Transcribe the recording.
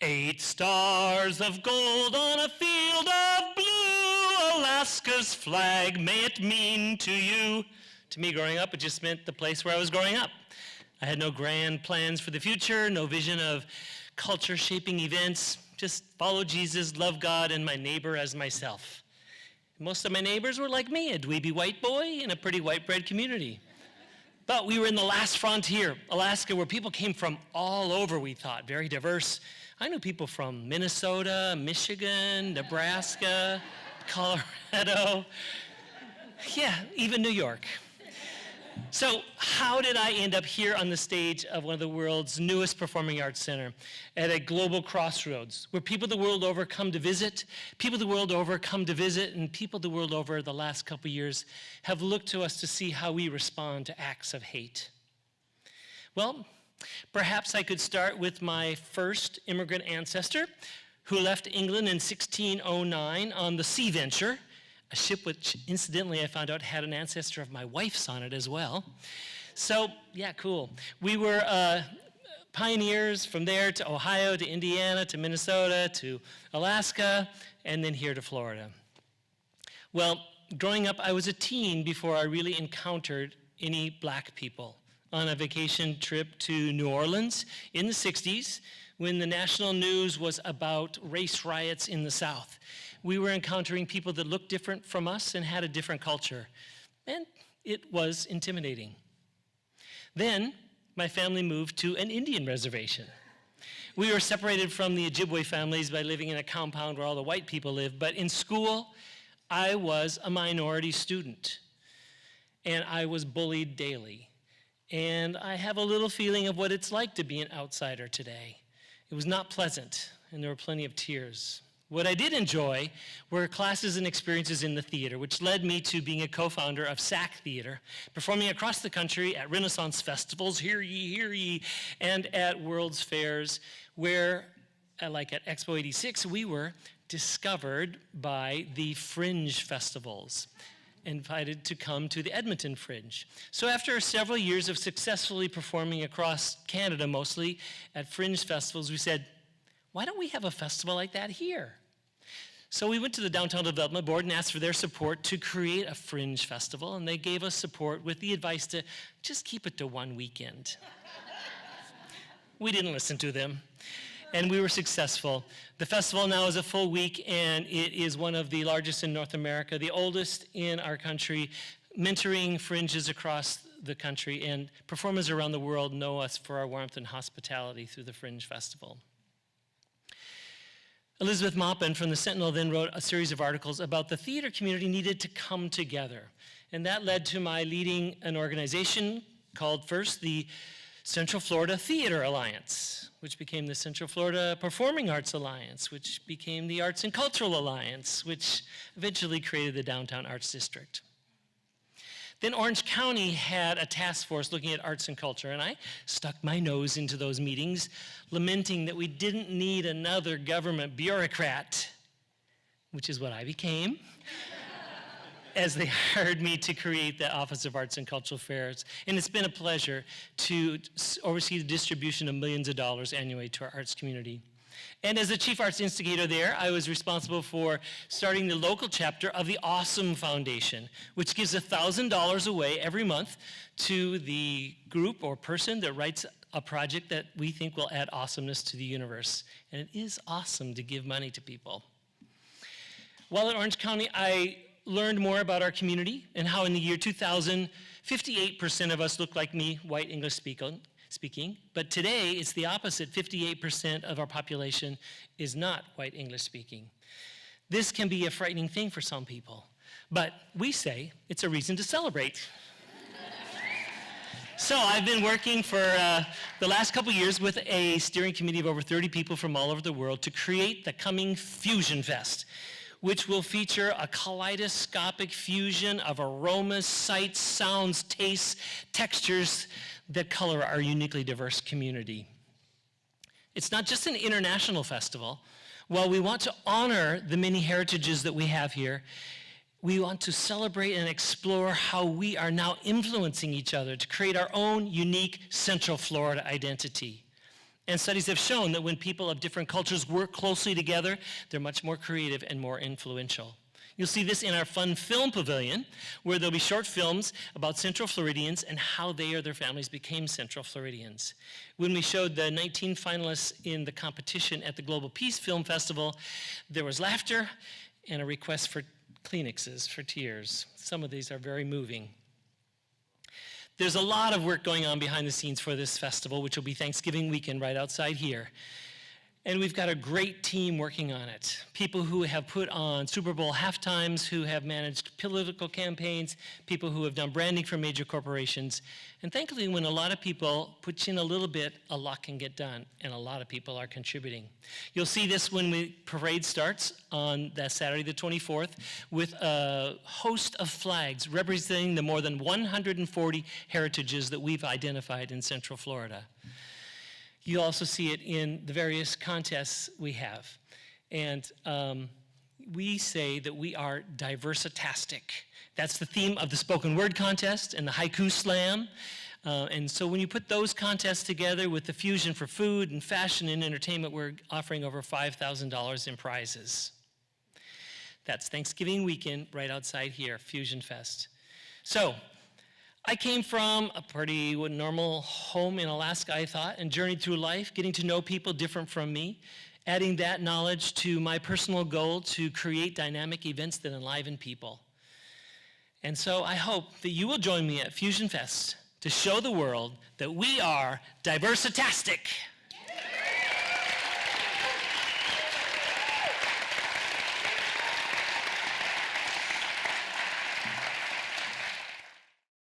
8 stars of gold on a field of blue, Alaska's flag, may it mean to you. To me, growing up, it just meant the place where I was growing up. I had no grand plans for the future, no vision of culture-shaping events, just follow Jesus, love God, and my neighbor as myself. Most of my neighbors were like me, a dweeby white boy in a pretty white bread community. But we were in the last frontier, Alaska, where people came from all over, we thought, very diverse. I knew people from Minnesota, Michigan, Nebraska, Colorado, yeah, even New York. So how did I end up here on the stage of one of the world's newest performing arts center at a global crossroads where people the world over come to visit, people the world over come to visit, and people the world over the last couple years have looked to us to see how we respond to acts of hate? Well, perhaps I could start with my first immigrant ancestor who left England in 1609 on the Sea Venture, a ship which, incidentally, I found out had an ancestor of my wife's on it as well. So, yeah, cool. We were pioneers from there to Ohio, to Indiana, to Minnesota, to Alaska, and then here to Florida. Well, growing up, I was a teen before I really encountered any black people on a vacation trip to New Orleans in the 60s when the national news was about race riots in the South. We were encountering people that looked different from us and had a different culture, and it was intimidating. Then, my family moved to an Indian reservation. We were separated from the Ojibwe families by living in a compound where all the white people lived, but in school, I was a minority student, and I was bullied daily. And I have a little feeling of what it's like to be an outsider today. It was not pleasant, and there were plenty of tears. What I did enjoy were classes and experiences in the theater, which led me to being a co-founder of SAC Theater, performing across the country at Renaissance festivals, hear ye, and at World's Fairs, where, like at Expo 86, we were discovered by the Fringe festivals, invited to come to the Edmonton Fringe. So after several years of successfully performing across Canada, mostly at Fringe festivals, we said, why don't we have a festival like that here? So we went to the Downtown Development Board and asked for their support to create a Fringe festival, and they gave us support with the advice to just keep it to one weekend. We didn't listen to them, and we were successful. The festival now is a full week, and it is one of the largest in North America, the oldest in our country, mentoring fringes across the country, and performers around the world know us for our warmth and hospitality through the Fringe Festival. Elizabeth Maupin from the Sentinel then wrote a series of articles about the theater community needed to come together. And that led to my leading an organization called first the Central Florida Theater Alliance, which became the Central Florida Performing Arts Alliance, which became the Arts and Cultural Alliance, which eventually created the Downtown Arts District. Then Orange County had a task force looking at arts and culture, and I stuck my nose into those meetings, lamenting that we didn't need another government bureaucrat, which is what I became, as they hired me to create the Office of Arts and Cultural Affairs. And it's been a pleasure to oversee the distribution of millions of dollars annually to our arts community. And as the chief arts instigator there, I was responsible for starting the local chapter of the Awesome Foundation, which gives $1,000 away every month to the group or person that writes a project that we think will add awesomeness to the universe. And it is awesome to give money to people. While at Orange County, I learned more about our community and how in the year 2000, 58% of us looked like me, white English speaking, but today it's the opposite. 58% of our population is not white English speaking. This can be a frightening thing for some people, but we say it's a reason to celebrate. So I've been working for the last couple years with a steering committee of over 30 people from all over the world to create the coming Fusion Fest, which will feature a kaleidoscopic fusion of aromas, sights, sounds, tastes, textures that color our uniquely diverse community. It's not just an international festival. While we want to honor the many heritages that we have here, we want to celebrate and explore how we are now influencing each other to create our own unique Central Florida identity. And studies have shown that when people of different cultures work closely together, they're much more creative and more influential. You'll see this in our fun film pavilion, where there'll be short films about Central Floridians and how they or their families became Central Floridians. When we showed the 19 finalists in the competition at the Global Peace Film Festival, there was laughter and a request for Kleenexes for tears. Some of these are very moving. There's a lot of work going on behind the scenes for this festival, which will be Thanksgiving weekend right outside here. And we've got a great team working on it. People who have put on Super Bowl halftimes, who have managed political campaigns, people who have done branding for major corporations. And thankfully, when a lot of people put in a little bit, a lot can get done, and a lot of people are contributing. You'll see this when the parade starts on that Saturday the 24th with a host of flags representing the more than 140 heritages that we've identified in Central Florida. You'll also see it in the various contests we have. And we say that we are Diversitastic. That's the theme of the spoken word contest and the haiku slam. And so when you put those contests together with the fusion for food and fashion and entertainment, we're offering over $5,000 in prizes. That's Thanksgiving weekend right outside here, Fusion Fest. So, I came from a pretty normal home in Alaska, I thought, and journeyed through life, getting to know people different from me, adding that knowledge to my personal goal to create dynamic events that enliven people. And so I hope that you will join me at Fusion Fest to show the world that we are Diversitastic.